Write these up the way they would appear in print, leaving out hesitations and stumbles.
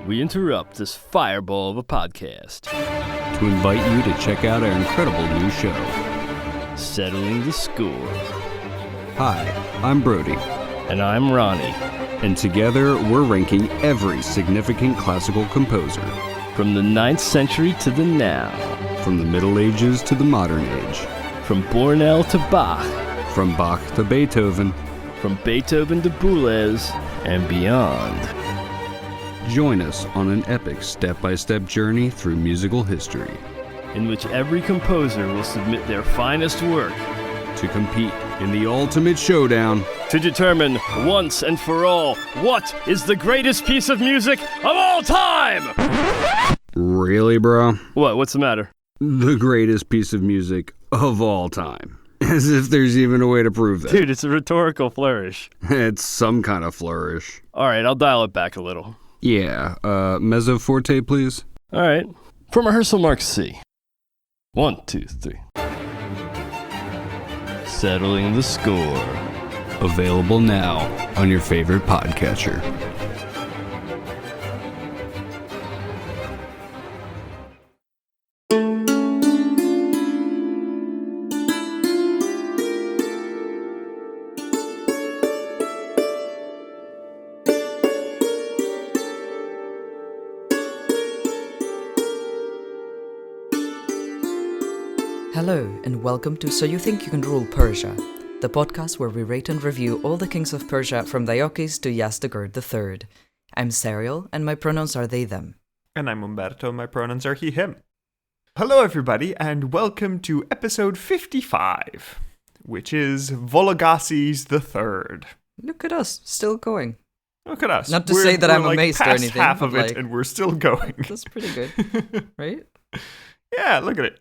we interrupt this fireball of a podcast to invite you to check out our incredible new show, Settling the Score. Hi, I'm Brody. And I'm Ronnie. And together, we're ranking every significant classical composer. From the 9th century to the now. From the Middle Ages to the modern age. From Bornell to Bach. From Bach to Beethoven. From Beethoven to Boulez and beyond. Join us on an epic step-by-step journey through musical history, in which every composer will submit their finest work to compete in the ultimate showdown to determine once and for all what is the greatest piece of music of all time! Really, bro? What? What's the matter? The greatest piece of music of all time. As if there's even a way to prove that. Dude, it's a rhetorical flourish. It's some kind of flourish. All right, I'll dial it back a little. Yeah, mezzo forte, please. All right. From rehearsal mark C. 1, 2, 3. Settling the Score. Available now on your favorite podcatcher. Hello, and welcome to So You Think You Can Rule Persia, the podcast where we rate and review all the kings of Persia from Diocles to Yazdegerd III. I'm Serial, and my pronouns are they, them. And I'm Umberto, my pronouns are he, him. Hello everybody, and welcome to episode 55, which is Vologases III. Look at us, still going. Look at us. Not to say that I'm like amazed or past anything, half of but it, and we're still going. That's pretty good, right? Yeah, look at it.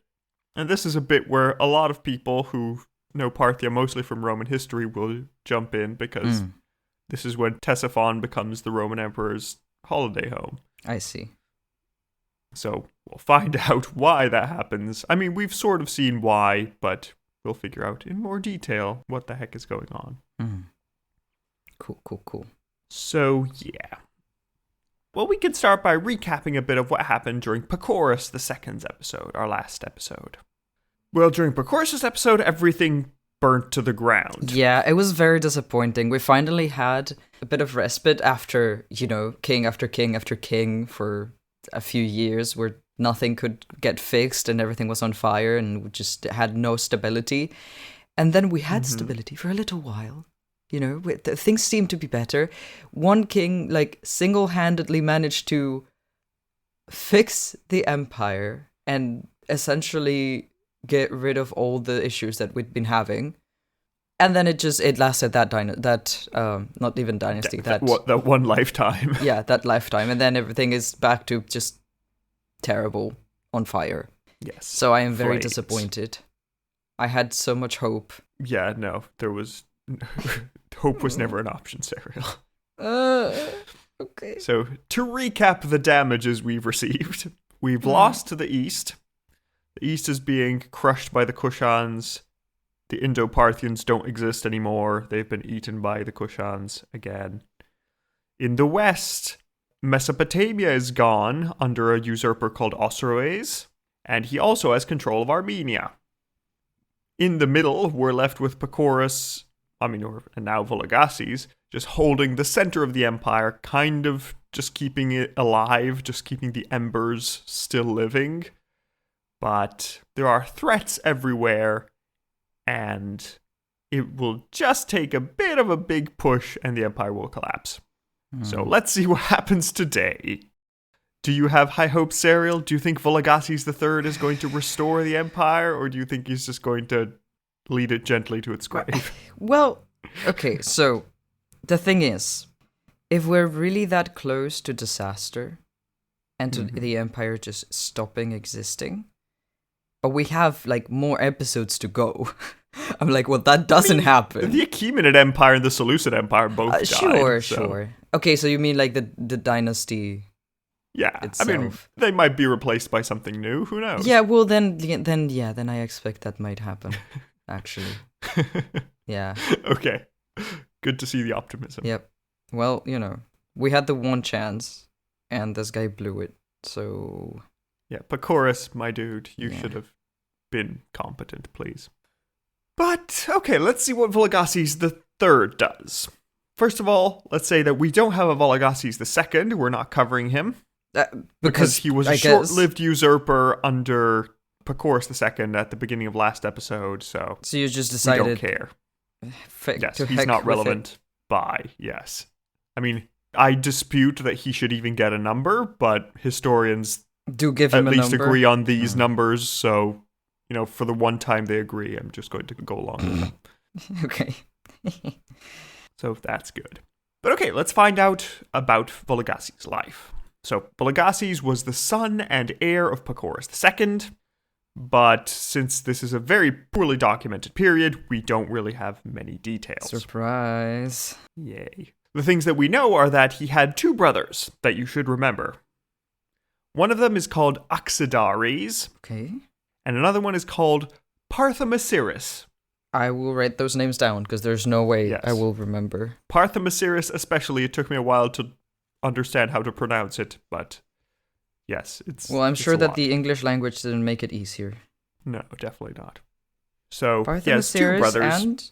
And this is a bit where a lot of people who know Parthia mostly from Roman history will jump in, because this is when Ctesiphon becomes the Roman emperor's holiday home. I see. So we'll find out why that happens. I mean, we've sort of seen why, but we'll figure out in more detail what the heck is going on. Cool. So, yeah. Well, we could start by recapping a bit of what happened during Pacorus II's episode, our last episode. Well, during Pacorus' episode, everything burnt to the ground. Yeah, it was very disappointing. We finally had a bit of respite after, king after king after king for a few years where nothing could get fixed and everything was on fire and we just had no stability. And then we had stability for a little while. Things seemed to be better. One king, single-handedly managed to fix the empire and essentially get rid of all the issues that we'd been having. And then it lasted not even dynasty. That one lifetime. Yeah, that lifetime. And then everything is back to just terrible, on fire. Yes. So I am very Flames. disappointed. I had so much hope. Yeah, no, there was... Hope was never an option, Serial. Okay. So, to recap the damages we've received, we've lost to the east. The east is being crushed by the Kushans. The Indo-Parthians don't exist anymore. They've been eaten by the Kushans again. In the west, Mesopotamia is gone under a usurper called Osroes, and he also has control of Armenia. In the middle, we're left with Pacorus, and now Vologases, just holding the center of the empire, kind of just keeping it alive, just keeping the embers still living. But there are threats everywhere, and it will just take a bit of a big push and the empire will collapse. So let's see what happens today. Do you have high hopes, Serial? Do you think Vologases III is going to restore the empire, or do you think he's just going to lead it gently to its grave? Well, okay, so the thing is, if we're really that close to disaster and to the empire just stopping existing, but we have more episodes to go. I'm like, well, that doesn't happen. The Achaemenid Empire and the Seleucid Empire both died. Sure. Okay, so you mean the dynasty? Yeah, itself. They might be replaced by something new. Who knows? Yeah, well, then I expect that might happen. Actually, yeah. Okay, good to see the optimism. Yep. Well, we had the one chance, and this guy blew it. So Yeah, Pacorus, my dude, you should have been competent, please. But, okay, let's see what Vologases III does. First of all, let's say that we don't have a Vologases II. We're not covering him. Because he was a short-lived usurper under Pacorus II at the beginning of last episode, so you just decided... we don't care. Yes, he's not relevant. Yes. I mean, I dispute that he should even get a number, but historians do give him at a least number. agree on these numbers, so, for the one time they agree, I'm just going to go along with them. Okay. So that's good. But okay, let's find out about Vologases' life. So Vologases was the son and heir of Pacorus II, but since this is a very poorly documented period, we don't really have many details. Surprise. Yay. The things that we know are that he had 2 brothers that you should remember. One of them is called Oxidares, Okay. and another one is called Parthia. I will write those names down, because there's no way Yes. I will remember. Parthia especially, it took me a while to understand how to pronounce it, but yes, it's... Well, I'm it's sure a that lot. the English language didn't make it easier. No, definitely not. So, he has 2 brothers, and...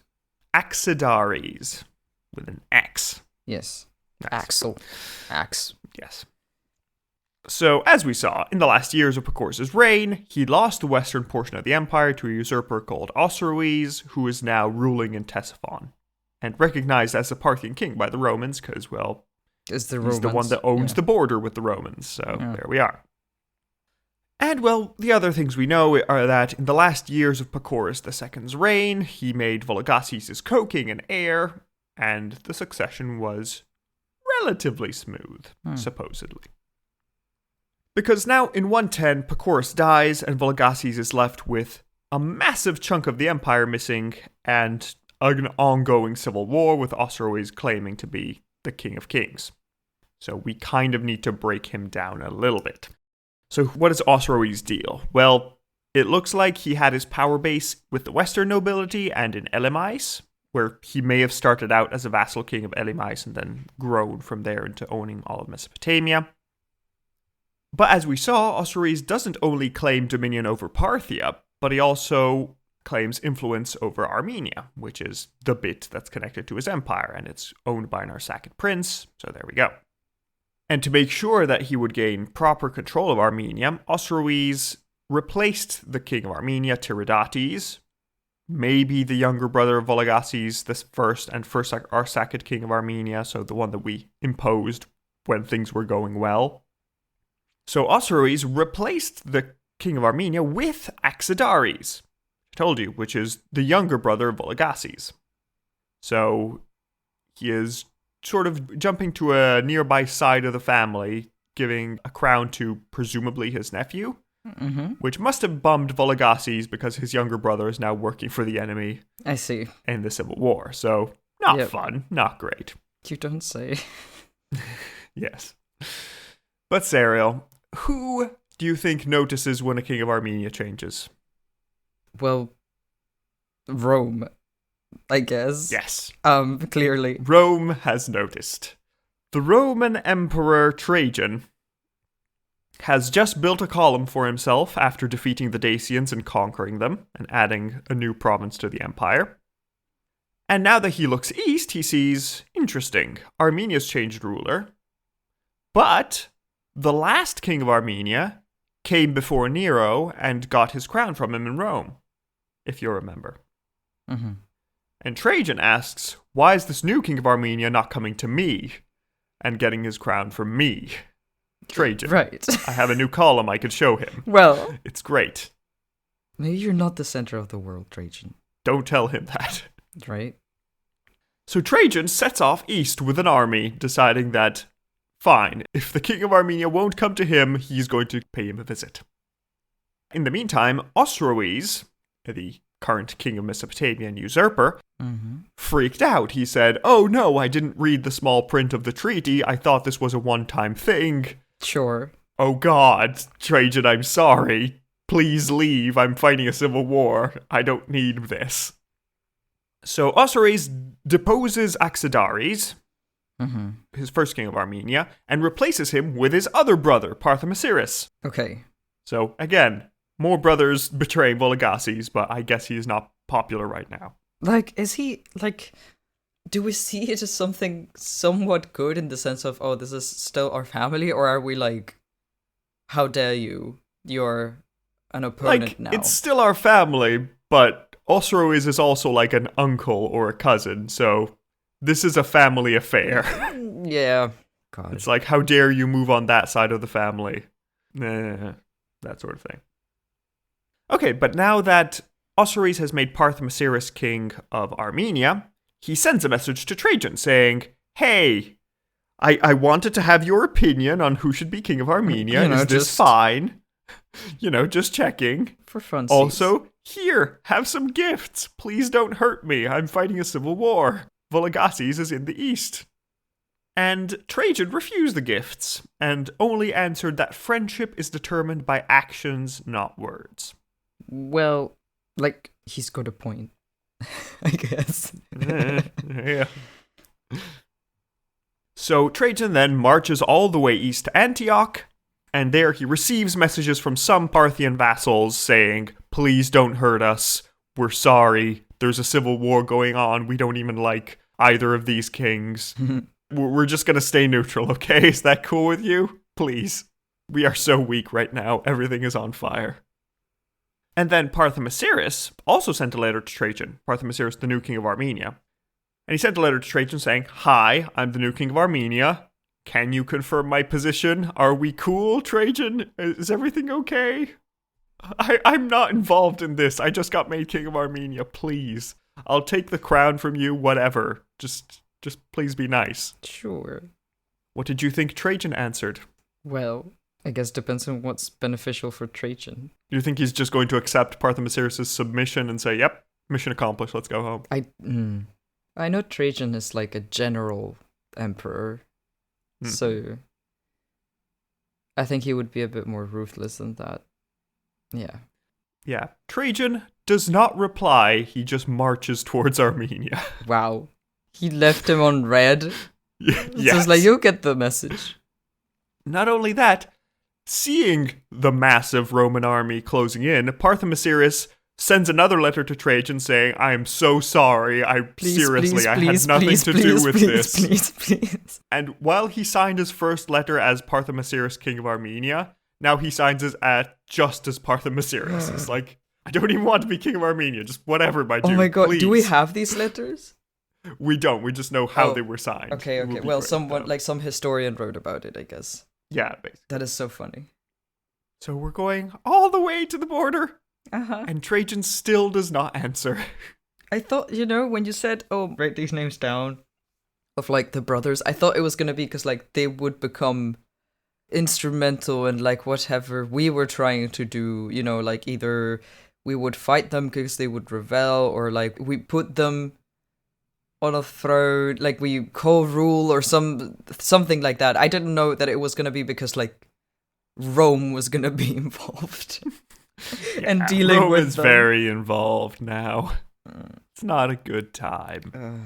Oxidares, with an X. Yes. Nice. Axe. Yes. So, as we saw, in the last years of Pacorus' reign, he lost the western portion of the empire to a usurper called Osroes, who is now ruling in Ctesiphon, and recognized as the Parthian king by the Romans, because, well, Is the he's Romans. the one that owns the border with the Romans, so there we are. And, well, the other things we know are that in the last years of Pacorus II's reign, he made Vologases his co-king and heir, and the succession was relatively smooth, supposedly. Because now, in 110, Pacorus dies, and Vologases is left with a massive chunk of the empire missing, and an ongoing civil war with Osroes claiming to be the king of kings. So we kind of need to break him down a little bit. So what is Osroes' deal? Well, it looks like he had his power base with the western nobility and in Elymais, where he may have started out as a vassal king of Elymais and then grown from there into owning all of Mesopotamia. But as we saw, Osroes doesn't only claim dominion over Parthia, but he also claims influence over Armenia, which is the bit that's connected to his empire, and it's owned by an Arsacid prince, so there we go. And to make sure that he would gain proper control of Armenia, Osroes replaced the king of Armenia, Tiridates, maybe the younger brother of Vologases, the first Arsacid king of Armenia, so the one that we imposed when things were going well. So Osroes replaced the king of Armenia with Oxidares, I told you, which is the younger brother of Vologases. So he is sort of jumping to a nearby side of the family, giving a crown to presumably his nephew, which must have bummed Vologases because his younger brother is now working for the enemy. I see. In the Civil War. So not fun, not great. You don't say. Yes. But Serial, who do you think notices when a king of Armenia changes? Well, Rome, I guess. Yes. Clearly. Rome has noticed. The Roman Emperor Trajan has just built a column for himself after defeating the Dacians and conquering them, and adding a new province to the empire. And now that he looks east, he sees, interesting, Armenia's changed ruler. But the last king of Armenia came before Nero and got his crown from him in Rome, if you remember. And Trajan asks, why is this new king of Armenia not coming to me and getting his crown from me? Trajan. Right. I have a new column I could show him. Well, It's great. maybe you're not the center of the world, Trajan. Don't tell him that. Right? So Trajan sets off east with an army, deciding that, fine, if the king of Armenia won't come to him, he's going to pay him a visit. In the meantime, Osroes, the current king of Mesopotamia and usurper, freaked out. He said, oh no, I didn't read the small print of the treaty. I thought this was a one-time thing. Sure. Oh god, Trajan, I'm sorry. Please leave. I'm fighting a civil war. I don't need this. So Osroes deposes Oxidares, his first king of Armenia, and replaces him with his other brother, Parthia. Okay. So, again, more brothers betraying Vologases, but I guess he is not popular right now. Like, is he, like, do we see it as something somewhat good in the sense of, oh, this is still our family, or are we like, how dare you? You're an opponent now. It's still our family, but Osroes is also like an uncle or a cousin, so this is a family affair. Yeah. God. It's like, how dare you move on that side of the family? That sort of thing. Okay, but now that Osroes has made Parthia king of Armenia, he sends a message to Trajan saying, hey, I wanted to have your opinion on who should be king of Armenia. Is this fine? Just checking. For funsies. Also, here, have some gifts. Please don't hurt me. I'm fighting a civil war. Vologases is in the east. And Trajan refused the gifts, and only answered that friendship is determined by actions, not words. Well, like, he's got a point, I guess. Yeah. So Trajan then marches all the way east to Antioch, and there he receives messages from some Parthian vassals saying, please don't hurt us, we're sorry, there's a civil war going on, we don't even like either of these kings. We're just gonna stay neutral, okay? Is that cool with you? Please. We are so weak right now, everything is on fire. And then Parthia also sent a letter to Trajan, Parthia, the new king of Armenia. And he sent a letter to Trajan saying, hi, I'm the new king of Armenia. Can you confirm my position? Are we cool, Trajan? Is everything okay? I'm not involved in this. I just got made king of Armenia, please. I'll take the crown from you, whatever. Just please be nice. Sure. What did you think Trajan answered? Well, I guess depends on what's beneficial for Trajan. Do you think he's just going to accept Parthia submission and say, yep, mission accomplished, let's go home? I know Trajan is like a general emperor, so I think he would be a bit more ruthless than that. Yeah. Yeah. Trajan does not reply, he just marches towards Armenia. Wow. He left him on red. Yes. So it's like, you'll get the message. Not only that, seeing the massive Roman army closing in, Parthia sends another letter to Trajan saying, I am so sorry, I had nothing to do with this. Please. And while he signed his first letter as Parthia king of Armenia, now he signs it just as Parthia. It's like, I don't even want to be king of Armenia, just whatever, my dude. Oh my god, please. Do we have these letters? We don't, we just know how they were signed. Okay. Well, someone, like some historian wrote about it, I guess. Yeah, basically. That is so funny. So we're going all the way to the border. Uh-huh. And Trajan still does not answer. I thought, when you said, oh, write these names down of like the brothers, I thought it was going to be because like they would become instrumental in like whatever we were trying to do, like either we would fight them because they would rebel, or like we put them on a throne, like we co-rule or something like that. I didn't know that it was going to be because like Rome was going to be involved. And dealing Rome with is them. very involved now. It's not a good time.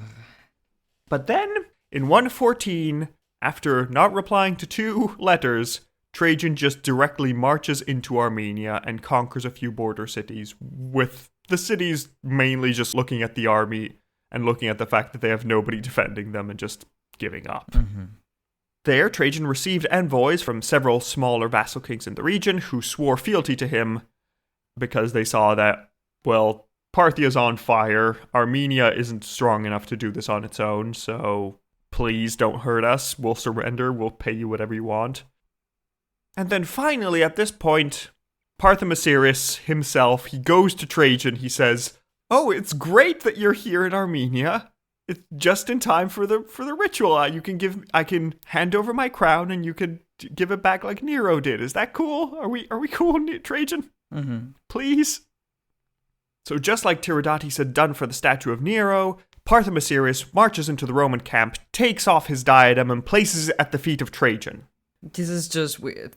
But then, in 114, after not replying to 2 letters, Trajan just directly marches into Armenia and conquers a few border cities, with the cities mainly just looking at the army and looking at the fact that they have nobody defending them and just giving up. There, Trajan received envoys from several smaller vassal kings in the region who swore fealty to him, because they saw that, well, Parthia's on fire, Armenia isn't strong enough to do this on its own, so please don't hurt us, we'll surrender, we'll pay you whatever you want. And then finally, at this point, Parthia himself, he goes to Trajan, he says, oh, it's great that you're here in Armenia. It's just in time for the ritual. I can hand over my crown and you can give it back like Nero did. Is that cool? Are we cool, Trajan? Please? So just like Tiridates had done for the statue of Nero, Parthia marches into the Roman camp, takes off his diadem, and places it at the feet of Trajan. This is just weird.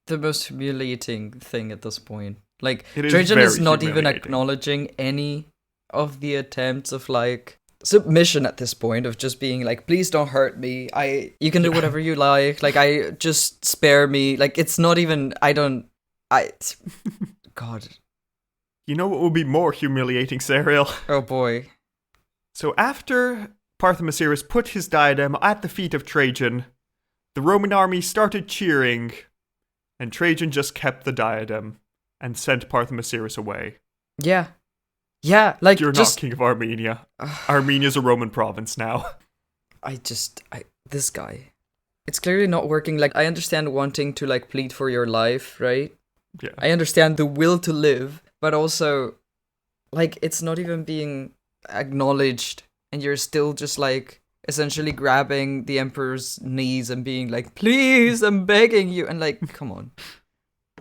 The most humiliating thing at this point. Like, Trajan is not even acknowledging any of the attempts of, like, submission at this point of just being like, please don't hurt me. You can do whatever you like. Like, I just spare me. Like, it's not even, God. You know what would be more humiliating, Serial? Oh boy. So after Parthomasiris put his diadem at the feet of Trajan, the Roman army started cheering, and Trajan just kept the diadem and sent Parthomasiris away. Yeah. Yeah, like, You're just... not king of Armenia. Armenia's a Roman province now. This guy. It's clearly not working. Like, I understand wanting to, like, plead for your life, right? Yeah. I understand the will to live, but also, like, it's not even being acknowledged, and you're still just, like, essentially grabbing the emperor's knees and being like, please, I'm begging you, and, like, come on.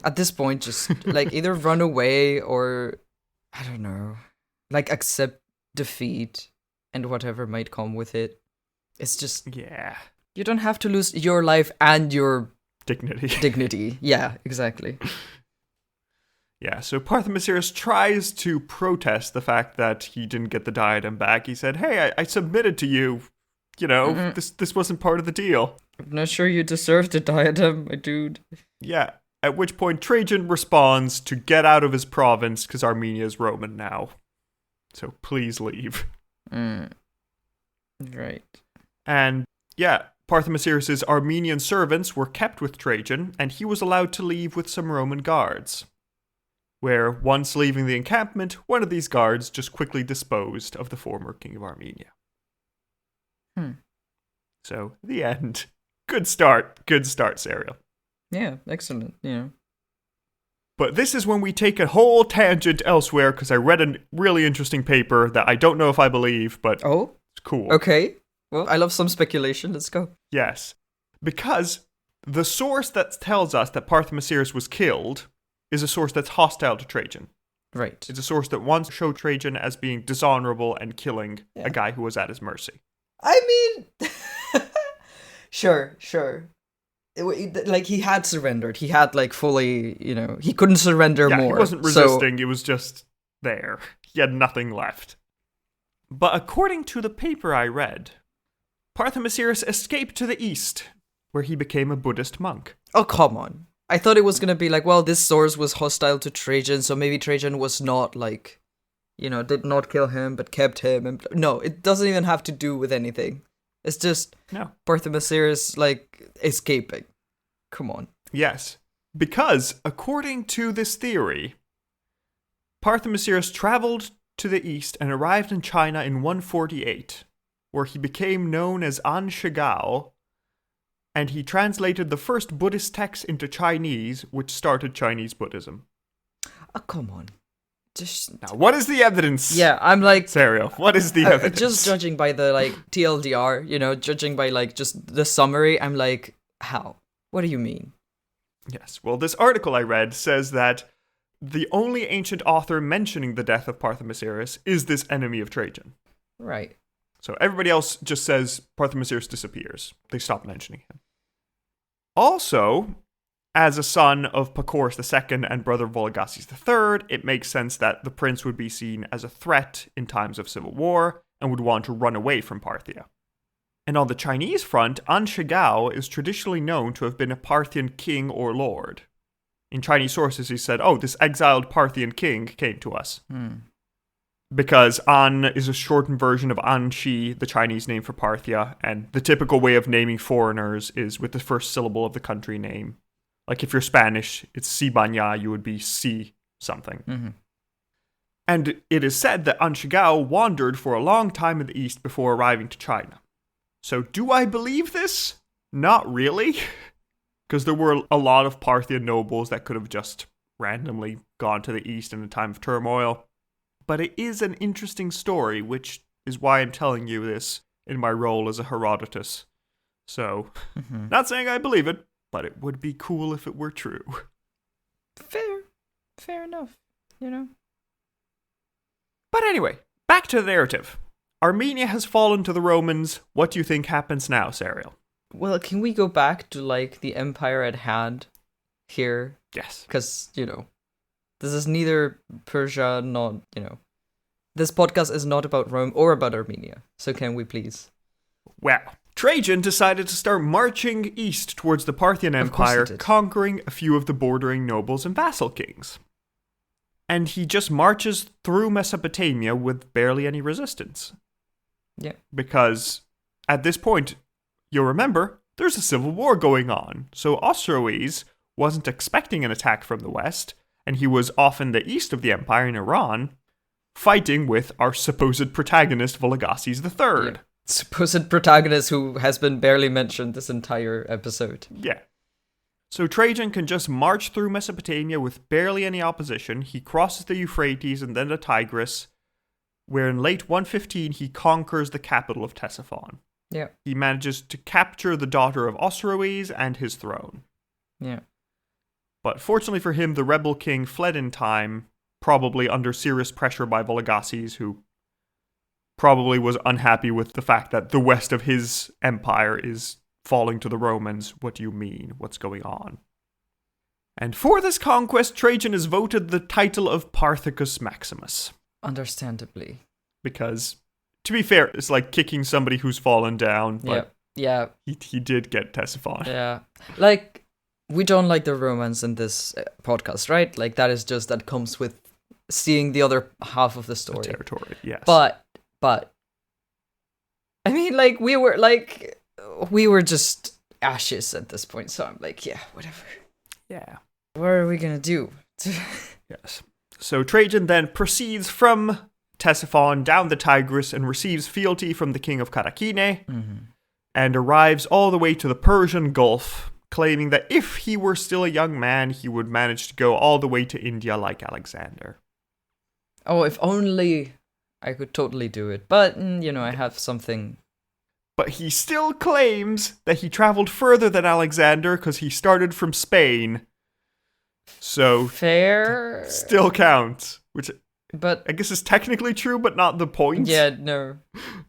At this point, just, like, either run away or, I don't know, like, accept defeat and whatever might come with it. It's just... Yeah. You don't have to lose your life and your... Dignity. Yeah, exactly. Yeah, so Parthomasiris tries to protest the fact that he didn't get the diadem back. He said, hey, I submitted to you. You know, this wasn't part of the deal. I'm not sure you deserve the diadem, my dude. Yeah, at which point Trajan responds to get out of his province because Armenia is Roman now. So please leave. Right. And yeah, Parthomasiris' Armenian servants were kept with Trajan, and he was allowed to leave with some Roman guards. Where, once leaving the encampment, one of these guards just quickly disposed of the former king of Armenia. So, the end. Good start, Serial. Yeah, excellent, But this is when we take a whole tangent elsewhere, because I read a really interesting paper that I don't know if I believe, but it's cool. Okay. Well, I love some speculation. Let's go. Yes. Because the source that tells us that Parthomasiris was killed is a source that's hostile to Trajan. Right. It's a source that wants to show Trajan as being dishonorable and killing a guy who was at his mercy. I mean, sure. Like, he had surrendered. He had, like, fully, he couldn't surrender more. He wasn't resisting. It was just there. He had nothing left. But according to the paper I read, Parthomasiris escaped to the east, where he became a Buddhist monk. Oh, come on. I thought it was going to be like, well, this source was hostile to Trajan, so maybe Trajan was not, like, did not kill him, but kept him. And no, it doesn't even have to do with anything. It's just Parthomasiris, like, escaping. Come on. Yes, because according to this theory, Parthomasiris traveled to the east and arrived in China in 148, where he became known as An Shigao, and he translated the first Buddhist text into Chinese, which started Chinese Buddhism. Oh, come on. Now, what is the evidence? Yeah, I'm like... Serial, what is the evidence? Just judging by the, like, TLDR, judging by, like, just the summary, I'm like, how? What do you mean? Yes, well, this article I read says that the only ancient author mentioning the death of Parthomasiris is this enemy of Trajan. Right. So everybody else just says Parthomasiris disappears. They stop mentioning him. Also, as a son of Pacorus II and brother Vologases III, it makes sense that the prince would be seen as a threat in times of civil war and would want to run away from Parthia. And on the Chinese front, An Shigao is traditionally known to have been a Parthian king or lord. In Chinese sources, he said, this exiled Parthian king came to us. Because An is a shortened version of Anxi, the Chinese name for Parthia, and the typical way of naming foreigners is with the first syllable of the country name. Like if you're Spanish, it's Sibanya, you would be Si something. Mm-hmm. And it is said that An Shigao wandered for a long time in the east before arriving to China. So do I believe this? Not really. Because there were a lot of Parthian nobles that could have just randomly gone to the east in a time of turmoil. But it is an interesting story, which is why I'm telling you this in my role as a Herodotus. So, not saying I believe it, but it would be cool if it were true. Fair enough, But anyway, back to the narrative. Armenia has fallen to the Romans. What do you think happens now, Serial? Well, can we go back to, like, the empire at hand here? Yes. Because, this is neither Persia, not, This podcast is not about Rome or about Armenia. So can we please? Well, Trajan decided to start marching east towards the Parthian Of course he Empire, did. conquering a few of the bordering nobles and vassal kings. And he just marches through Mesopotamia with barely any resistance. Yeah. Because at this point, you'll remember, there's a civil war going on. So Osroes wasn't expecting an attack from the west, and he was off in the east of the empire in Iran, fighting with our supposed protagonist Vologases III. Yeah. Supposed protagonist who has been barely mentioned this entire episode. Yeah. So Trajan can just march through Mesopotamia with barely any opposition. He crosses the Euphrates and then the Tigris, where in late 115 he conquers the capital of Ctesiphon. Yeah. He manages to capture the daughter of Osroes and his throne. Yeah. But fortunately for him, the rebel king fled in time, probably under serious pressure by Vologases, who probably was unhappy with the fact that the west of his empire is falling to the Romans. What do you mean? What's going on? And for this conquest, Trajan is voted the title of Parthicus Maximus. Understandably. Because, to be fair, it's like kicking somebody who's fallen down, but Yeah. he did get Ctesiphon. Yeah. Like, we don't like the Romans in this podcast, right? Like, that comes with seeing the other half of the The story. territory, yes. But, I mean, like, we were just ashes at this point, so I'm like, yeah, whatever. yeah. What are we gonna do? Yes. So Trajan then proceeds from Ctesiphon down the Tigris and receives fealty from the king of Karakine, and arrives all the way to the Persian Gulf, claiming that if he were still a young man, he would manage to go all the way to India like Alexander. Oh, if only I could totally do it. But, I have something. But he still claims that he traveled further than Alexander because he started from Spain. So Fair. still counts, which But, I guess is technically true, but not the point yeah, no.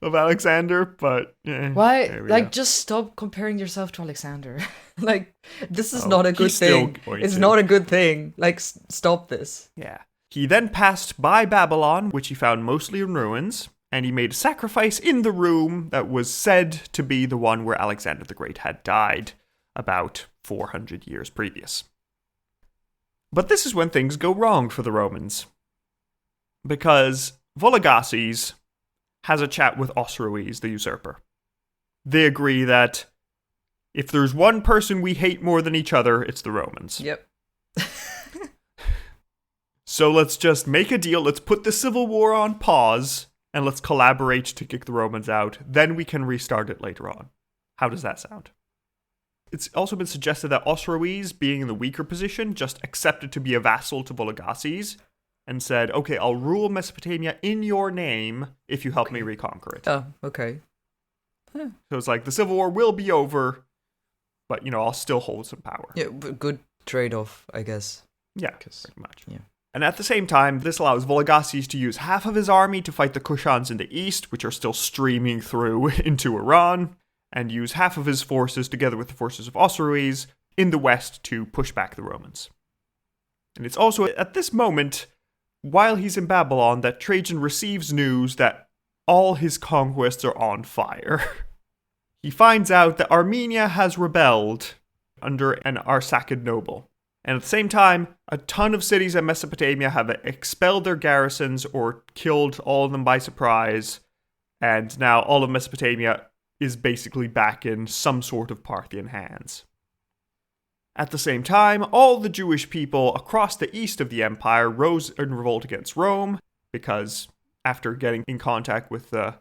of Alexander. But Why? there we Like, go. just stop comparing yourself to Alexander. Like, this is Oh, not a good he's still thing. going It's to. not a good thing. Like, stop this. Yeah. He then passed by Babylon, which he found mostly in ruins, and he made a sacrifice in the room that was said to be the one where Alexander the Great had died about 400 years previous. But this is when things go wrong for the Romans. Because Vologases has a chat with Osroes, the usurper. They agree that if there's one person we hate more than each other, it's the Romans. Yep. So let's just make a deal. Let's put the civil war on pause and let's collaborate to kick the Romans out. Then we can restart it later on. How does that sound? It's also been suggested that Osroes, being in the weaker position, just accepted to be a vassal to Vologases and said, okay, I'll rule Mesopotamia in your name if you help me reconquer it. Oh, okay. So it's like the civil war will be over, but, I'll still hold some power. Yeah, but good trade-off, I guess. Yeah, 'Cause- pretty much. yeah. And at the same time, this allows Vologases to use half of his army to fight the Kushans in the east, which are still streaming through into Iran, and use half of his forces together with the forces of Osroes in the west to push back the Romans. And it's also at this moment, while he's in Babylon, that Trajan receives news that all his conquests are on fire. He finds out that Armenia has rebelled under an Arsacid noble. And at the same time, a ton of cities in Mesopotamia have expelled their garrisons or killed all of them by surprise. And now all of Mesopotamia is basically back in some sort of Parthian hands. At the same time, all the Jewish people across the east of the empire rose in revolt against Rome, because after getting in contact with the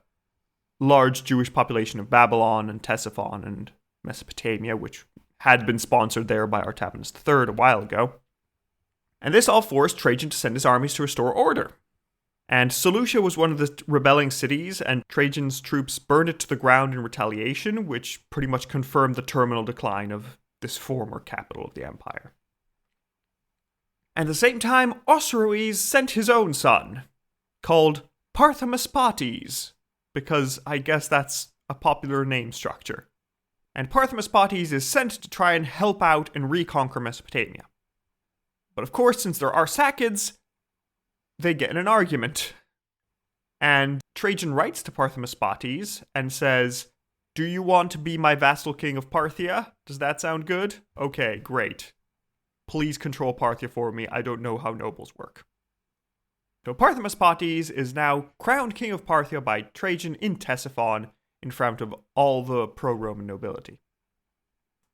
large Jewish population of Babylon and Ctesiphon and Mesopotamia, which had been sponsored there by Artabanus III a while ago. And this all forced Trajan to send his armies to restore order. And Seleucia was one of the rebelling cities, and Trajan's troops burned it to the ground in retaliation, which pretty much confirmed the terminal decline of this former capital of the empire. At the same time, Osroes sent his own son, called Parthia, because I guess that's a popular name structure. And Parthia is sent to try and help out and reconquer Mesopotamia. But of course, since there are Sakids, they get in an argument. And Trajan writes to Parthia and says, "Do you want to be my vassal king of Parthia? Does that sound good? Okay, great. Please control Parthia for me. I don't know how nobles work." So Parthia is now crowned king of Parthia by Trajan in Ctesiphon in front of all the pro-Roman nobility.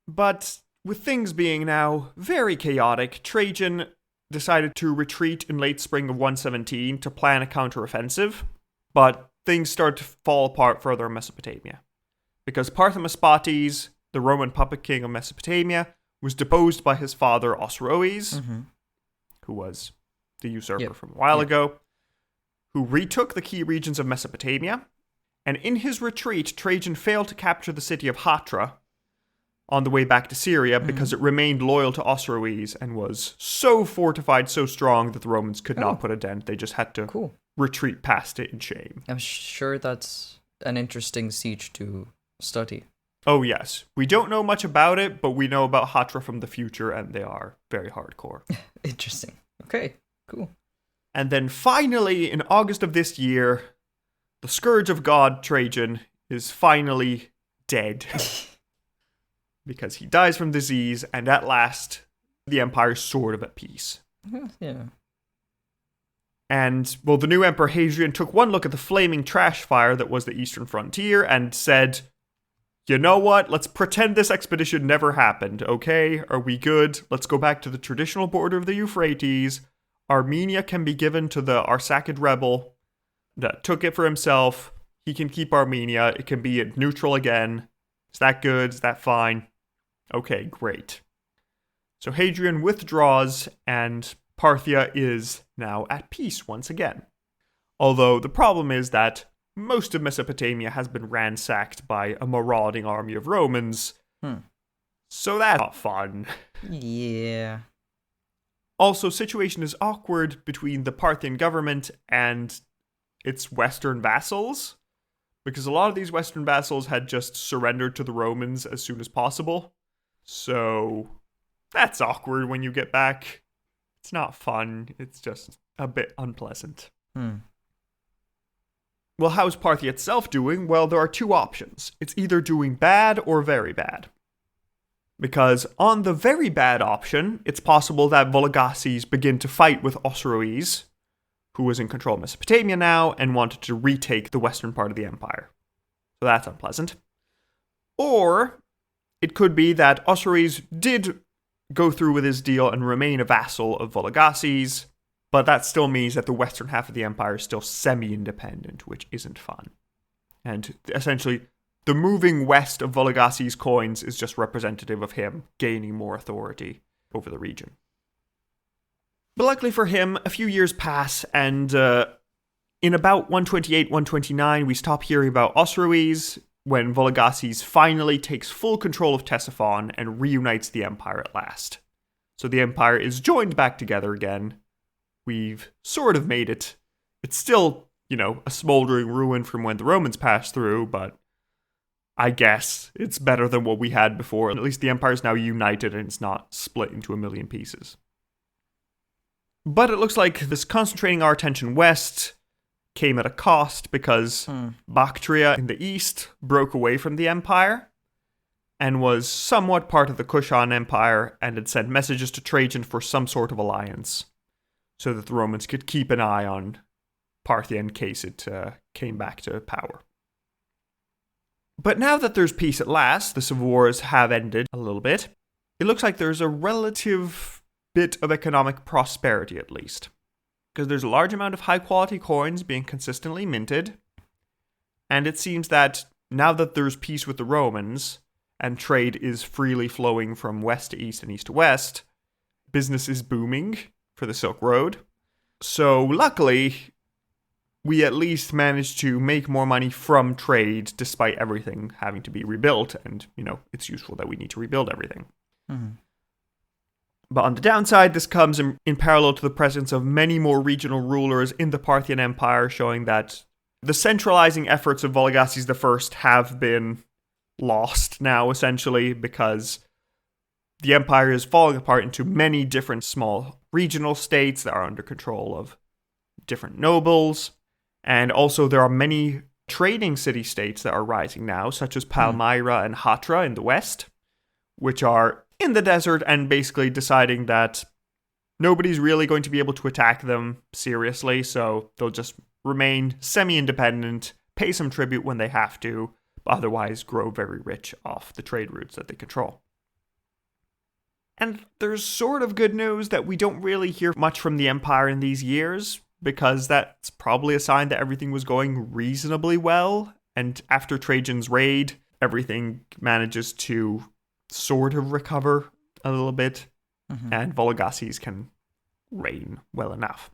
But with things being now very chaotic, Trajan decided to retreat in late spring of 117 to plan a counteroffensive, but things start to fall apart further in Mesopotamia. Because Parthia, the Roman puppet king of Mesopotamia, was deposed by his father Osroes, who was the usurper from a while ago, who retook the key regions of Mesopotamia, and in his retreat, Trajan failed to capture the city of Hatra on the way back to Syria because it remained loyal to Osroes and was so fortified, so strong that the Romans could not put a dent. They just had to retreat past it in shame. I'm sure that's an interesting siege to study. Oh yes. We don't know much about it, but we know about Hatra from the future, and they are very hardcore. Interesting. Okay, cool. And then finally, in August of this year, the Scourge of God, Trajan, is finally dead. Because he dies from disease, and at last, the empire's sort of at peace. Yeah. And, well, the new emperor Hadrian took one look at the flaming trash fire that was the eastern frontier and said, "You know what? Let's pretend this expedition never happened, okay? Are we good? Let's go back to the traditional border of the Euphrates. Armenia can be given to the Arsacid rebel that took it for himself. He can keep Armenia. It can be neutral again. Is that good? Is that fine? Okay, great." So Hadrian withdraws, and Parthia is now at peace once again. Although the problem is that most of Mesopotamia has been ransacked by a marauding army of Romans. So that's not fun. Yeah. Also, situation is awkward between the Parthian government and its Western vassals, because a lot of these Western vassals had just surrendered to the Romans as soon as possible. So that's awkward when you get back. It's not fun. It's just a bit unpleasant. Well, how's Parthia itself doing? Well, there are two options. It's either doing bad or very bad. Because on the very bad option, it's possible that Vologases begin to fight with Osroes, who was in control of Mesopotamia now and wanted to retake the western part of the empire. So that's unpleasant. Or it could be that Osroes did go through with his deal and remain a vassal of Vologases, but that still means that the western half of the empire is still semi-independent, which isn't fun. And essentially, the moving west of Vologases' coins is just representative of him gaining more authority over the region. But luckily for him, a few years pass, and in about 128, 129, we stop hearing about Osroes when Vologases finally takes full control of Ctesiphon and reunites the empire at last. So the empire is joined back together again. We've sort of made it. It's still, a smoldering ruin from when the Romans passed through, but I guess it's better than what we had before. At least the empire is now united and it's not split into a million pieces. But it looks like this concentrating our attention west came at a cost because Bactria in the east broke away from the empire and was somewhat part of the Kushan Empire and had sent messages to Trajan for some sort of alliance so that the Romans could keep an eye on Parthia in case it came back to power. But now that there's peace at last, the civil wars have ended a little bit, it looks like there's a relative bit of economic prosperity at least. Because there's a large amount of high-quality coins being consistently minted, and it seems that now that there's peace with the Romans, and trade is freely flowing from west to east and east to west, business is booming for the Silk Road. So luckily, we at least managed to make more money from trade despite everything having to be rebuilt, and, it's useful that we need to rebuild everything. But on the downside, this comes in parallel to the presence of many more regional rulers in the Parthian Empire, showing that the centralizing efforts of Vologases I have been lost now, essentially, because the empire is falling apart into many different small regional states that are under control of different nobles. And also there are many trading city-states that are rising now, such as Palmyra and Hatra in the west, which are in the desert and basically deciding that nobody's really going to be able to attack them seriously, so they'll just remain semi-independent, pay some tribute when they have to, but otherwise grow very rich off the trade routes that they control. And there's sort of good news that we don't really hear much from the Empire in these years, because that's probably a sign that everything was going reasonably well, and after Trajan's raid, everything manages to sort of recover a little bit, and Vologases can reign well enough.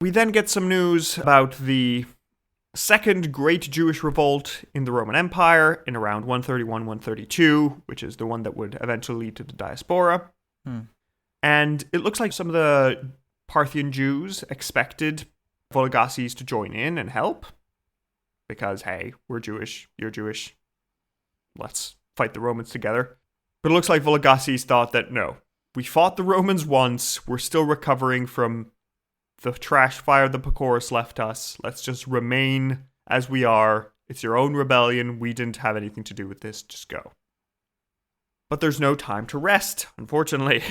We then get some news about the second great Jewish revolt in the Roman Empire in around 131-132, which is the one that would eventually lead to the diaspora. And it looks like some of the Parthian Jews expected Vologases to join in and help, because, hey, we're Jewish, you're Jewish, let's fight the Romans together. But it looks like Vologases thought that, no, we fought the Romans once, we're still recovering from the trash fire the Pacorus left us, let's just remain as we are, it's your own rebellion, we didn't have anything to do with this, just go. But there's no time to rest, unfortunately.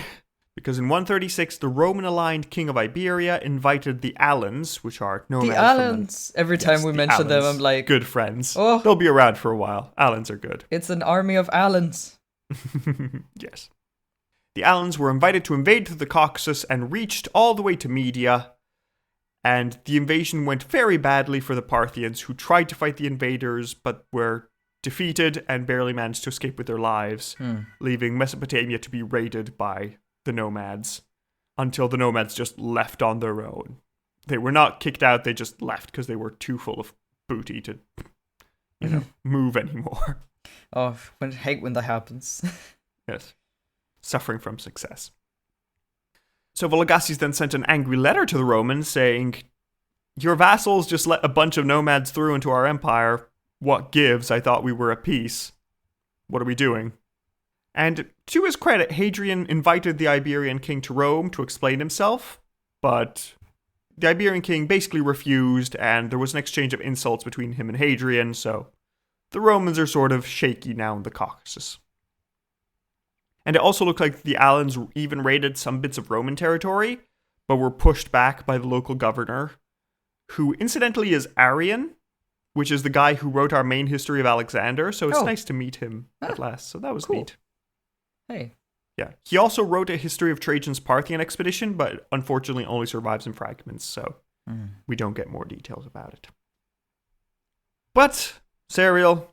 Because in 136, the Roman-aligned king of Iberia invited the Alans, which are nomads. The Alans! Every time we mention them, I'm like... Good friends. Oh. They'll be around for a while. Alans are good. It's an army of Alans. Yes. The Alans were invited to invade through the Caucasus and reached all the way to Media. And the invasion went very badly for the Parthians, who tried to fight the invaders, but were defeated and barely managed to escape with their lives, leaving Mesopotamia to be raided by the nomads, until the nomads just left on their own. They were not kicked out, they just left because they were too full of booty to, move anymore. Oh, I hate when that happens. Yes. Suffering from success. So Vologases then sent an angry letter to the Romans saying, your vassals just let a bunch of nomads through into our empire. What gives? I thought we were at peace. What are we doing? And to his credit, Hadrian invited the Iberian king to Rome to explain himself, but the Iberian king basically refused, and there was an exchange of insults between him and Hadrian, so the Romans are sort of shaky now in the Caucasus. And it also looked like the Alans even raided some bits of Roman territory, but were pushed back by the local governor, who incidentally is Arian, which is the guy who wrote our main history of Alexander, so it's nice to meet him at last, so that was neat. Hey. Yeah. He also wrote a history of Trajan's Parthian expedition, but unfortunately only survives in fragments, so we don't get more details about it. But, Serial,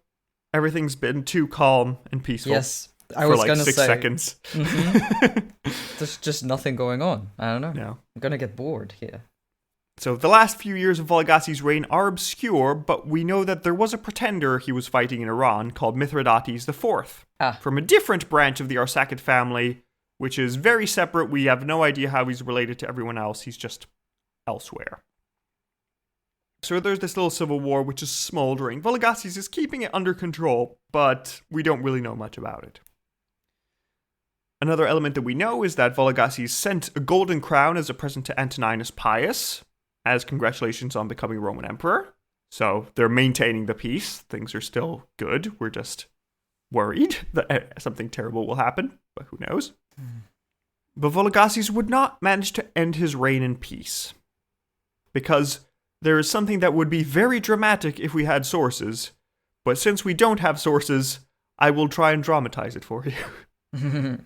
everything's been too calm and peaceful. Yes, I for was like gonna 6 say. seconds. There's just nothing going on. I don't know. No. I'm gonna get bored here. So the last few years of Vologases' reign are obscure, but we know that there was a pretender he was fighting in Iran called Mithridates IV, from a different branch of the Arsacid family, which is very separate. We have no idea how he's related to everyone else. He's just elsewhere. So there's this little civil war which is smoldering. Vologases is keeping it under control, but we don't really know much about it. Another element that we know is that Vologases sent a golden crown as a present to Antoninus Pius, as congratulations on becoming Roman emperor. So they're maintaining the peace. Things are still good. We're just worried that something terrible will happen, but who knows? But Vologases would not manage to end his reign in peace, because there is something that would be very dramatic if we had sources, but since we don't have sources, I will try and dramatize it for you.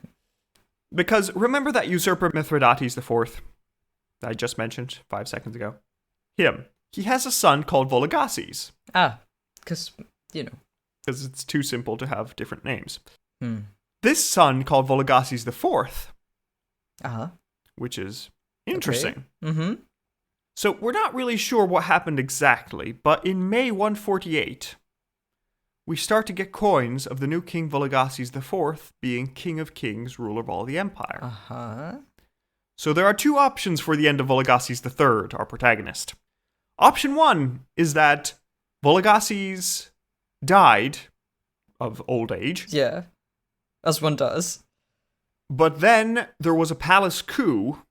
Because remember that usurper Mithridates IV that I just mentioned 5 seconds ago? Him. He has a son called Vologases. Because, Because it's too simple to have different names. This son called Vologases IV, which is interesting. Okay. So we're not really sure what happened exactly, but in May 148, we start to get coins of the new king Vologases IV being king of kings, ruler of all the empire. So there are 2 options for the end of Vologases III, our protagonist. Option 1 is that Vologases died of old age. Yeah, as one does. But then there was a palace coup,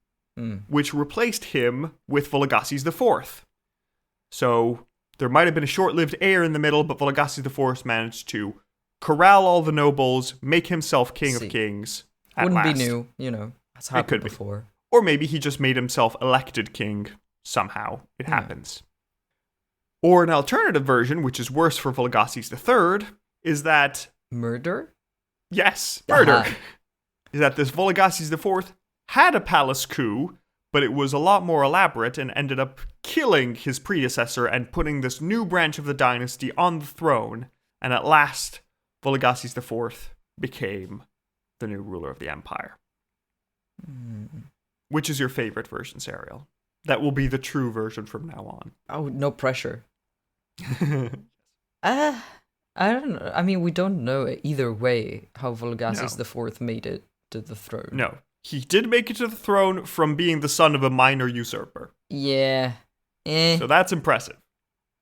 which replaced him with Vologases IV. So there might have been a short-lived heir in the middle, but Vologases IV managed to corral all the nobles, make himself king of kings at Wouldn't last. be new, That's happened could be. before. Or maybe he just made himself elected king somehow. It happens. Or an alternative version, which is worse for Vologases III, is that... Murder? Yes, murder. Uh-huh. Is that this Vologases IV had a palace coup, but it was a lot more elaborate and ended up killing his predecessor and putting this new branch of the dynasty on the throne. And at last, Vologases IV became the new ruler of the empire. Which is your favorite version, Serial? That will be the true version from now on. Oh, no pressure. I don't know. I mean, we don't know either way how Vologases IV made it to the throne. No. He did make it to the throne from being the son of a minor usurper. Yeah. So that's impressive.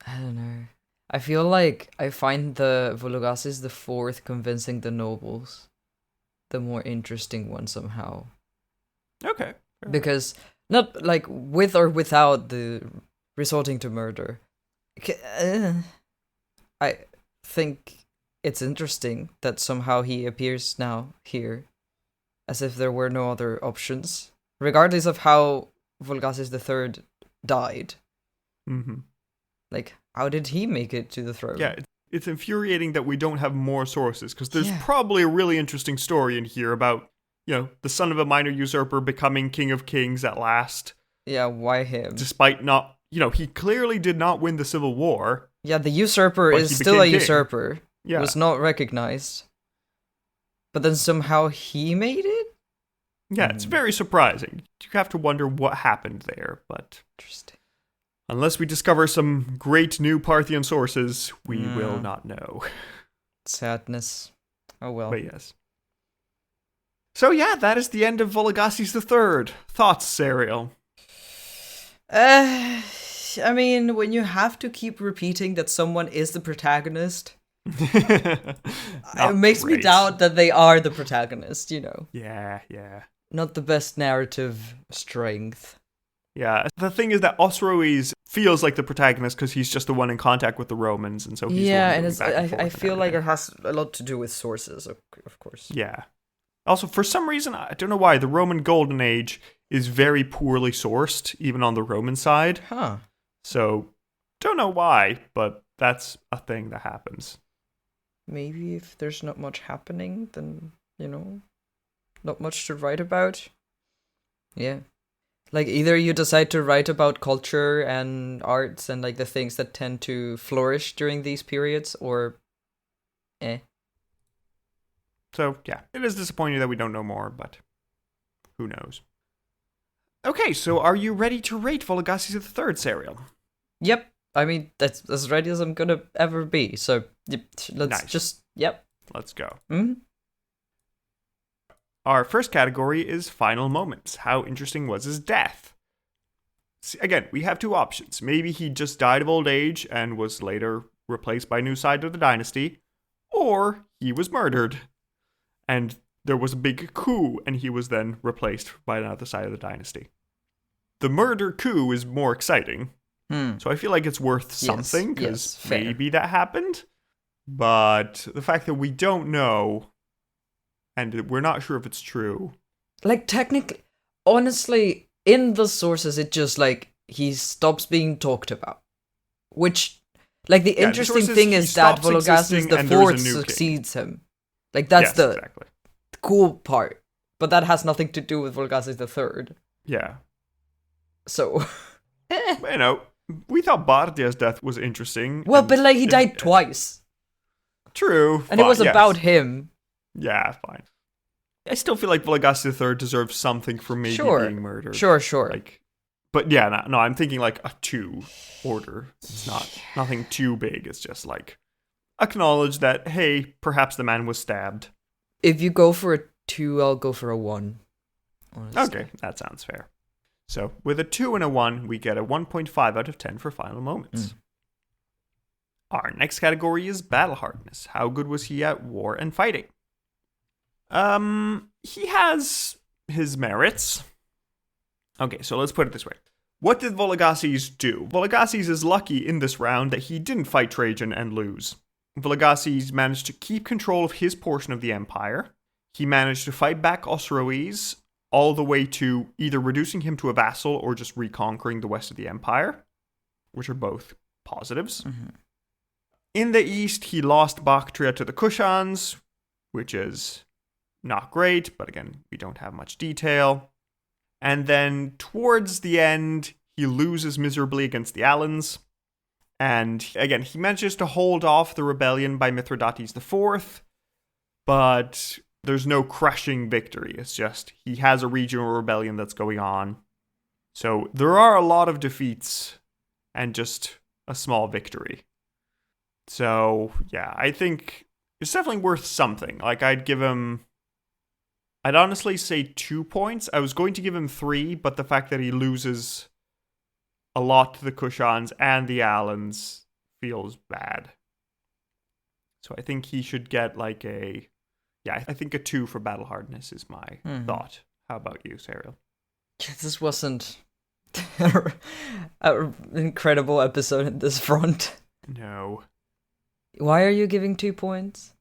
I don't know. I feel like I find the Vologases IV convincing the nobles the more interesting one somehow. Okay. Because, not like with or without the resorting to murder, I think it's interesting that somehow he appears now here as if there were no other options, regardless of how Vologases III died. Mm-hmm. Like, how did he make it to the throne? Yeah, it's infuriating that we don't have more sources, because there's probably a really interesting story in here about, the son of a minor usurper becoming king of kings at last. Yeah, why him? Despite not, he clearly did not win the civil war. Yeah, the usurper is still a usurper. Yeah. Was not recognized. But then somehow he made it? Yeah, it's very surprising. You have to wonder what happened there, but... Interesting. Unless we discover some great new Parthian sources, we will not know. Sadness. Oh well. But yes. So yeah, that is the end of Vologases III. Thoughts, Serial? I mean, when you have to keep repeating that someone is the protagonist, it makes me doubt that they are the protagonist, Yeah. Not the best narrative strength. Yeah, the thing is that Osroes feels like the protagonist because he's just the one in contact with the Romans, and so he's the one and going back and forth I and feel like everything. it has a lot to do with sources, of course. Yeah. Also, for some reason, I don't know why, the Roman Golden Age is very poorly sourced, even on the Roman side. Huh. So, don't know why, but that's a thing that happens. Maybe if there's not much happening, then, not much to write about. Yeah. Like, either you decide to write about culture and arts and, like, the things that tend to flourish during these periods, or So, yeah, it is disappointing that we don't know more, but who knows. Okay, so are you ready to rate Vologases III, Serial? Yep. I mean, that's as ready as I'm gonna ever be, so let's Let's go. Mm-hmm. Our first category is final moments. How interesting was his death? See, again, we have two options. Maybe he just died of old age and was later replaced by a new side of the dynasty, or he was murdered, and there was a big coup, and he was then replaced by another side of the dynasty. The murder coup is more exciting, so I feel like it's worth something, because maybe that happened, but the fact that we don't know, and we're not sure if it's true. Like, technically, honestly, in the sources, it just, like, he stops being talked about. Which, like, the interesting thing is that Vologases IV succeeds him. Like, that's exactly. Cool part. But that has nothing to do with Vologases III. Yeah. So, we thought Parthia's death was interesting. Well, but, like, he died twice. True. And it was about him. Yeah, fine. I still feel like Vologases III deserves something for maybe being murdered. Sure. Like, but yeah, no, I'm thinking like a 2 order. It's nothing too big. It's just like, acknowledge that, hey, perhaps the man was stabbed. If you go for a 2, I'll go for a 1. Honestly. Okay, that sounds fair. So, with a 2 and a 1, we get a 1.5 out of 10 for final moments. Our next category is battle hardness. How good was he at war and fighting? He has his merits. Okay, so let's put it this way. What did Vologases do? Vologases is lucky in this round that he didn't fight Trajan and lose. Vologases managed to keep control of his portion of the empire. He managed to fight back Osroes all the way to either reducing him to a vassal or just reconquering the west of the empire, which are both positives. Mm-hmm. In the east, he lost Bactria to the Kushans, which is not great, but again, we don't have much detail. And then towards the end, he loses miserably against the Alans. And again, he manages to hold off the rebellion by Mithridates IV, but there's no crushing victory. It's just he has a regional rebellion that's going on. So there are a lot of defeats and just a small victory. So yeah, I think it's definitely worth something. Like I'd honestly say 2 points. I was going to give him 3, but the fact that he loses a lot to the Kushans and the Alans feels bad. So I think he should get like I think a 2 for battle hardness is my thought. How about you, Serial? This wasn't an incredible episode in this front. No. Why are you giving 2 points?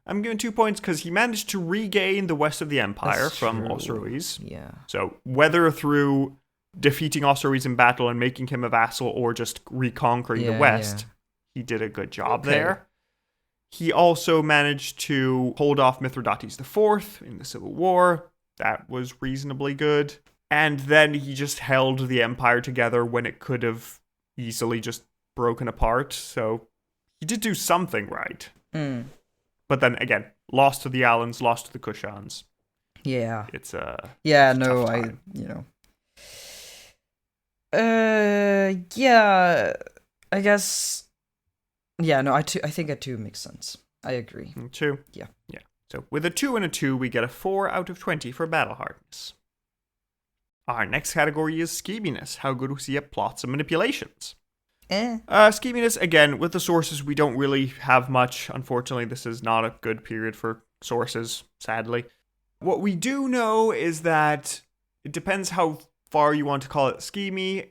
I'm giving 2 points because he managed to regain the west of the empire from Osroes. Yeah. So whether through defeating Osroes in battle and making him a vassal or just reconquering the west, he did a good job there. He also managed to hold off Mithridates IV in the Civil War. That was reasonably good. And then he just held the empire together when it could have easily just broken apart. So he did do something right. But then again, lost to the Alans, lost to the Kushans. Yeah. It's a yeah, it's a no, tough time. I guess. Yeah, no, I think a 2 makes sense. I agree. 2? Yeah. Yeah. So with a 2 and a 2, we get a 4 out of 20 for battle hardness. Our next category is scheminess. How good was he at plots and manipulations? Scheminess, again, with the sources, we don't really have much. Unfortunately, this is not a good period for sources, sadly. What we do know is that it depends how far you want to call it schemy,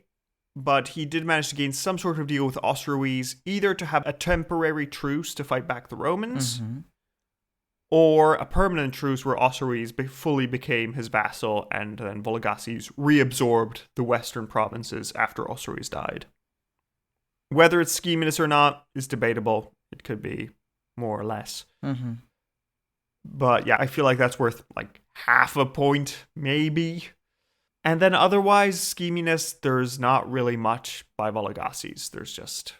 but he did manage to gain some sort of deal with Osroes, either to have a temporary truce to fight back the Romans, or a permanent truce where Osroes fully became his vassal, and then Vologases reabsorbed the western provinces after Osroes died. Whether it's scheminess or not is debatable. It could be more or less. But yeah, I feel like that's worth like half a point, maybe. And then otherwise, scheminess, there's not really much by Vologases. There's just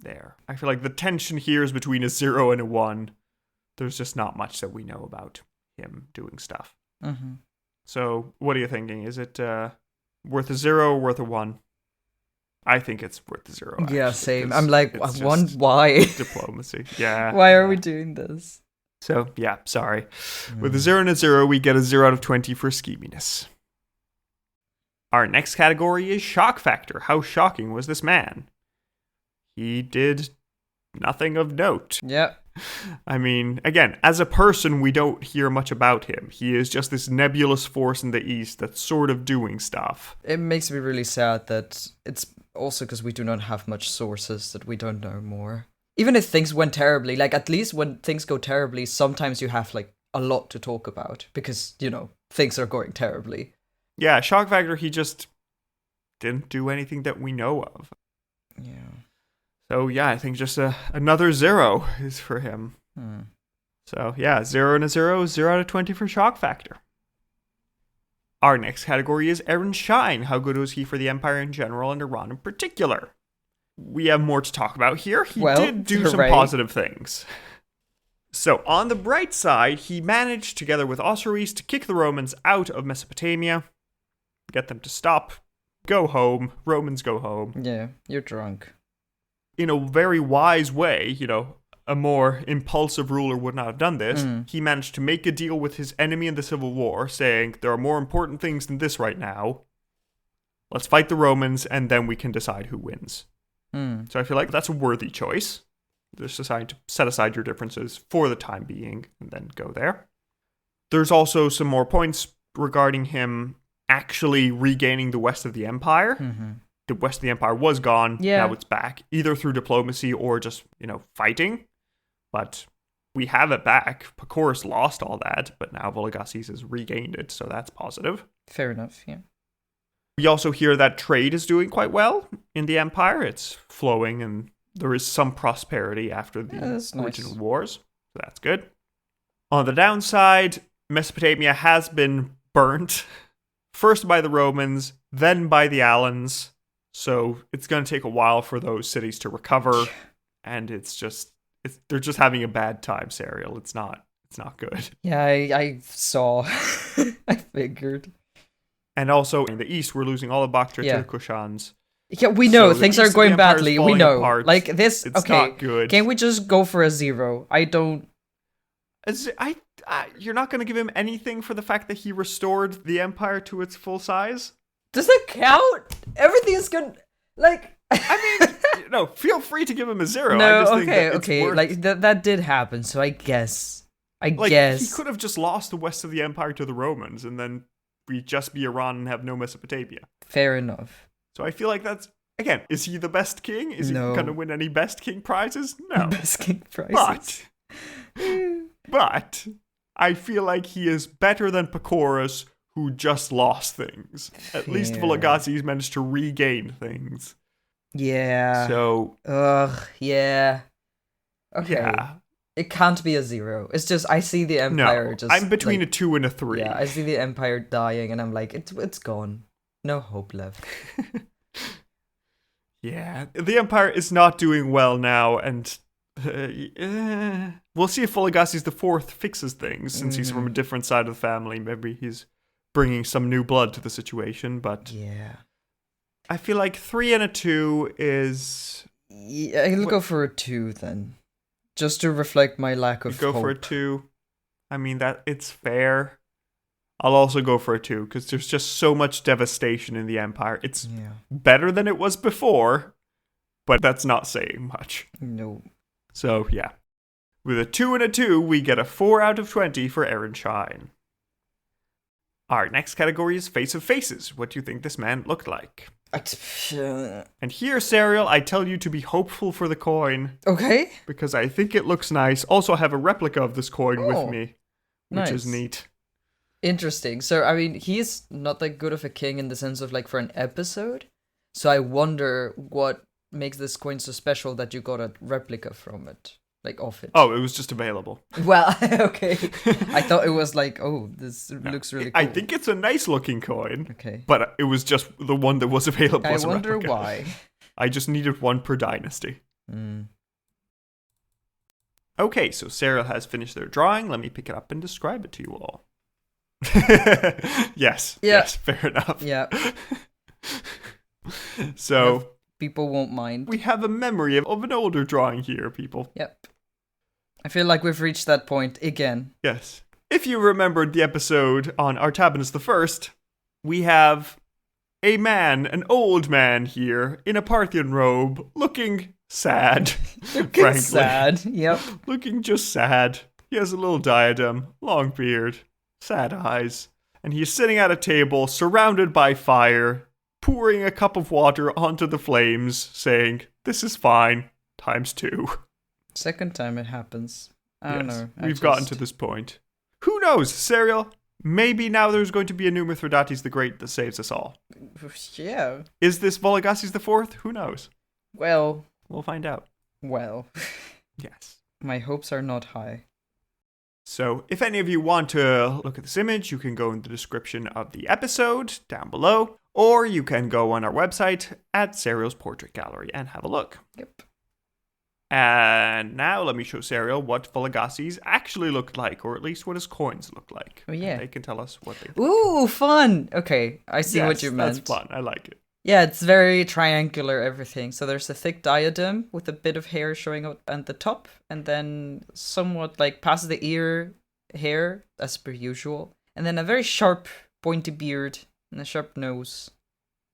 there. I feel like the tension here is between a 0 and a 1. There's just not much that we know about him doing stuff. So what are you thinking? Is it worth a 0 or worth a 1? I think it's worth a 0. Actually, yeah, same. I'm like, why? Diplomacy. Yeah. Why are we doing this? So, yeah, sorry. With a 0 and a 0, we get a 0 out of 20 for scheminess. Our next category is shock factor. How shocking was this man? He did nothing of note. Yeah. I mean, again, as a person, we don't hear much about him. He is just this nebulous force in the east that's sort of doing stuff. It makes me really sad that it's also because we do not have much sources that we don't know more. Even if things went terribly, like at least when things go terribly, sometimes you have like a lot to talk about because, things are going terribly. Yeah, shock factor, he just didn't do anything that we know of. Yeah. So yeah, I think just another 0 is for him. So yeah, 0 and a 0, 0 out of 20 for shock factor. Our next category is Aaron Shine. How good was he for the Empire in general and Iran in particular? We have more to talk about here. He did do some positive things. So on the bright side, he managed, together with Osroes, to kick the Romans out of Mesopotamia, get them to stop, go home, Romans go home. Yeah, you're drunk. In a very wise way, a more impulsive ruler would not have done this. He managed to make a deal with his enemy in the Civil War, saying, there are more important things than this right now. Let's fight the Romans, and then we can decide who wins. So I feel like that's a worthy choice. Just decide to set aside your differences for the time being, and then go there. There's also some more points regarding him actually regaining the west of the empire. the west of the empire was gone. Yeah. Now it's back, either through diplomacy or just, fighting. But we have it back. Pacorus lost all that, but now Vologases has regained it, so that's positive. Fair enough, yeah. We also hear that trade is doing quite well in the empire. It's flowing, and there is some prosperity after the original wars. So that's good. On the downside, Mesopotamia has been burnt. First by the Romans, then by the Alans. So it's going to take a while for those cities to recover. And they're just having a bad time, Serial. It's not good. Yeah, I saw. I figured. And also in the east, we're losing all of Bactria to the Kushans. Yeah, we know So things the are east of the going empire is badly. We falling know. apart. Like this. It's okay, not good. can we just go for a 0? I don't. You're not going to give him anything for the fact that he restored the empire to its full size? Does it count? Everything is good. Like. I mean, no. Feel free to give him a 0. No, I just think that it's okay. worth- Like that did happen, so I guess. he guess could have just lost the west of the empire to the Romans, and then we'd just be Iran and have no Mesopotamia. fair enough. So I feel like that's again. Is he the best king? Is No. he going to win any best king prizes? No. Best king prizes. But I feel like he is better than Pacorus, who just lost things. At least Fair. Vologases managed to regain things. Yeah. So Yeah. Okay. yeah. It can't be a 0. It's just I see the empire No, just. I'm between like, a 2 and a 3. Yeah, I see the empire dying, and I'm like, it's gone. No hope left. Yeah, the empire is not doing well now, and we'll see if Vologases IV fixes things, since he's from a different side of the family. Maybe he's bringing some new blood to the situation, but Yeah. I feel like 3 and a 2 is... Yeah, I'll go for a 2 then, just to reflect my lack You of go hope. for a 2. I mean, that it's fair. I'll also go for a 2, because there's just so much devastation in the empire. It's Yeah. better than it was before, but that's not saying much. No. So, yeah. With a 2 and a 2, we get a 4 out of 20 for Aaron Shine. Our next category is Face of Faces. What do you think this man looked like? And here, Serial, I tell you to be hopeful for the coin, Okay. because I think it looks nice. Also, I have a replica of this coin Oh, with me, which is nice. neat. Interesting. So, I mean, he's not that good of a king in the sense of like for an episode. So I wonder what makes this coin so special that you got a replica from it, like of it. Oh, it was just available. Well, okay. I thought it was like, oh, this looks really cool. I think it's a nice looking coin, Okay. but it was just the one that was available I as a wonder replica. why. I just needed one per dynasty. Okay, so Serial has finished their drawing. Let me pick it up and describe it to you all. Yes, Yeah. yes, fair enough. Yeah. So People won't mind. we have a memory of an older drawing here, people. Yep. I feel like we've reached that point again. Yes. If you remembered the episode on Artabanus I, we have a man, an old man here, in a Parthian robe, looking sad, frankly. Sad. Yep. Looking just sad. He has a little diadem, long beard, sad eyes, and he's sitting at a table surrounded by fire, pouring a cup of water onto the flames, saying, "This is fine, ×2. Second time it happens. I don't know. We've gotten to this point. Who knows, Serial? Maybe now there's going to be a new Mithridates the Great that saves us all. Yeah. Is this Vologases IV? Who knows? Well. We'll find out. Yes. My hopes are not high. So, if any of you want to look at this image, you can go in the description of the episode down below, or you can go on our website at Serial's Portrait Gallery and have a look. Yep. And now let me show Serial what Vologases actually looked like, or at least what his coins looked like. Oh, yeah. And they can tell us what they Ooh, fun! Okay, I see what Yes, you meant. That's fun. I like it. Yeah, it's very triangular, everything. So there's a thick diadem with a bit of hair showing up at the top, and then somewhat like past the ear hair, as per usual. And then a very sharp, pointy beard, and a sharp nose,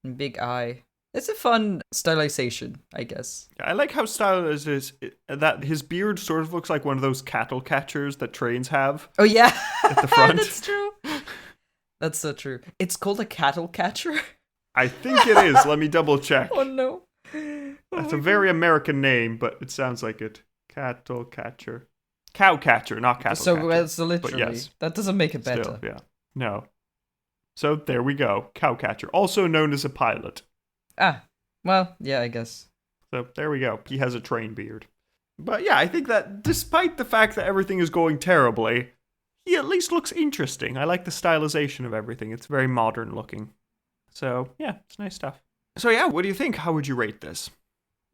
and big eye. It's a fun stylization, I guess. I like how stylized it is that his beard sort of looks like one of those cattle catchers that trains have Oh, yeah! at the front. That's true. That's so true. It's called a cattle catcher. I think it is. Let me double check. Oh no. That's a very American name, but it sounds like it. Cattle catcher. Cow catcher, not cattle catcher. So literally, yes. that doesn't make it better. Still, yeah. No. So there we go. Cow catcher, also known as a pilot. Ah, well, yeah, I guess. So there we go. He has a train beard. But yeah, I think that despite the fact that everything is going terribly, he at least looks interesting. I like the stylization of everything. It's very modern looking. So yeah, it's nice stuff. So yeah, what do you think? How would you rate this?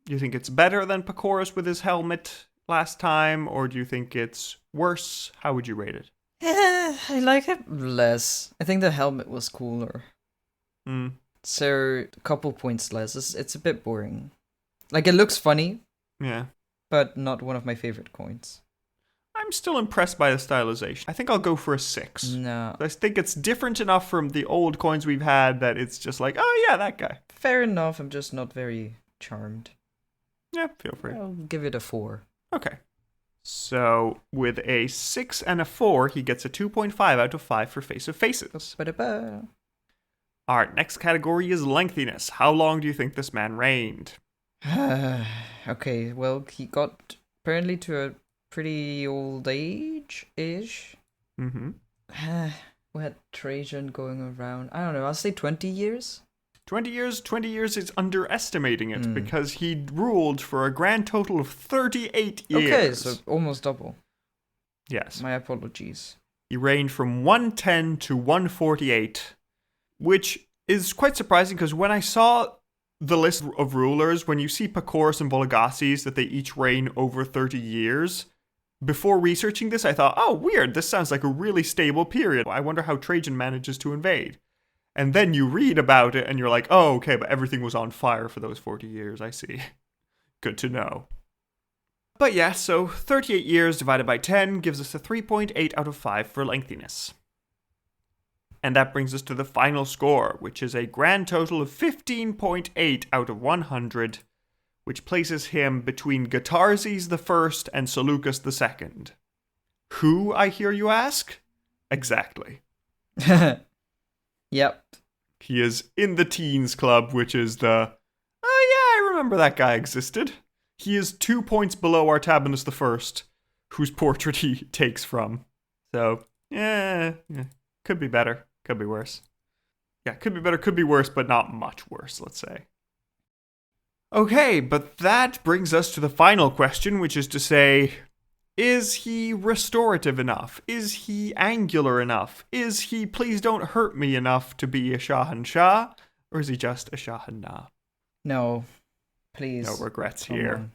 Do you think it's better than Pacorus with his helmet last time, or do you think it's worse? How would you rate it? I like it less. I think the helmet was cooler. So, a couple points less. It's a bit boring. Like, it looks funny. Yeah. But not one of my favorite coins. I'm still impressed by the stylization. I think I'll go for a 6. No. I think it's different enough from the old coins we've had that it's just like, oh yeah, that guy. Fair enough, I'm just not very charmed. Yeah, feel free. I'll give it a 4. Okay. So, with a 6 and a 4, he gets a 2.5 out of 5 for Face of Faces. Ba-da-ba. Alright, next category is lengthiness. How long do you think this man reigned? Okay, well, he got apparently to a pretty old age-ish. Mm-hmm. We had Trajan going around, I don't know, I'll say 20 years? 20 years is underestimating it because he ruled for a grand total of 38 years. Okay, so almost double. Yes. My apologies. He reigned from 110 to 148, which is quite surprising because when I saw the list of rulers, when you see Pacorus and Vologases, that they each reign over 30 years, before researching this, I thought, oh, weird, this sounds like a really stable period. I wonder how Trajan manages to invade. And then you read about it and you're like, oh, okay, but everything was on fire for those 40 years, I see. Good to know. But yeah, so 38 years divided by 10 gives us a 3.8 out of 5 for lengthiness. And that brings us to the final score, which is a grand total of 15.8 out of 100, which places him between Gotarzes I and Seleucus II. Who, I hear you ask? Exactly. Yep. He is in the Teens Club, which is the, oh yeah, I remember that guy existed. He is 2 points below Artabanus I, whose portrait he takes from. So, yeah, could be better, could be worse. Yeah, could be better, could be worse, but not much worse, let's say. Okay, but that brings us to the final question, which is to say, is he restorative enough? Is he angular enough? Is he please don't hurt me enough to be a Shahanshah? Or is he just a Shahanah? No. Please. No regrets Come here. on.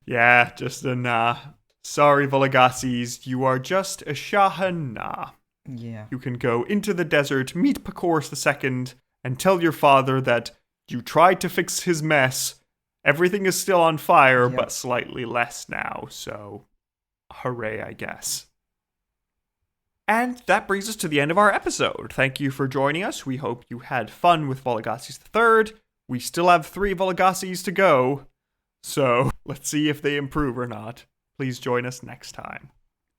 Yeah, just a nah. Sorry, Vologases, you are just a Shahanah. Yeah. You can go into the desert, meet Pacorus II, and tell your father that you tried to fix his mess. Everything is still on fire, Yep. but slightly less now, so hooray, I guess. And that brings us to the end of our episode. Thank you for joining us. We hope you had fun with Vologases III. We still have 3 Vologases to go, so let's see if they improve or not. Please join us next time.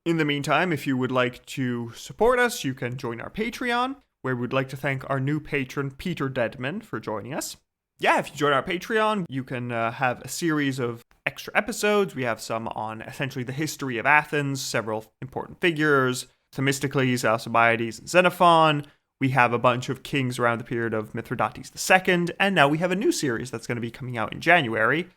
In the meantime, if you would like to support us, you can join our Patreon, where we'd like to thank our new patron, Peter Deadman, for joining us. Yeah, if you join our Patreon, you can have a series of extra episodes. We have some on essentially the history of Athens, several important figures, Themistocles, Alcibiades, and Xenophon. We have a bunch of kings around the period of Mithridates II, and now we have a new series that's going to be coming out in January,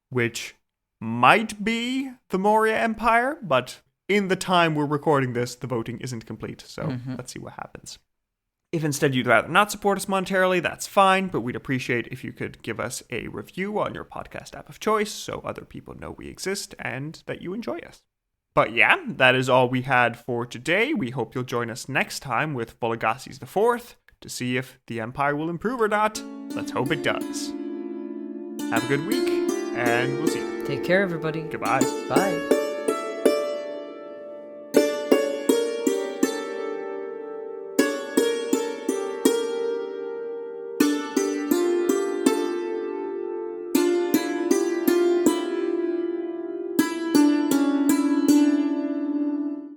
which might be the Maurya Empire, but in the time we're recording this, the voting isn't complete, so let's see what happens. If instead you'd rather not support us monetarily, that's fine, but we'd appreciate if you could give us a review on your podcast app of choice so other people know we exist and that you enjoy us. But yeah, that is all we had for today. We hope you'll join us next time with Vologases IV to see if the Empire will improve or not. Let's hope it does. Have a good week, and we'll see you. Take care, everybody. Goodbye. Bye.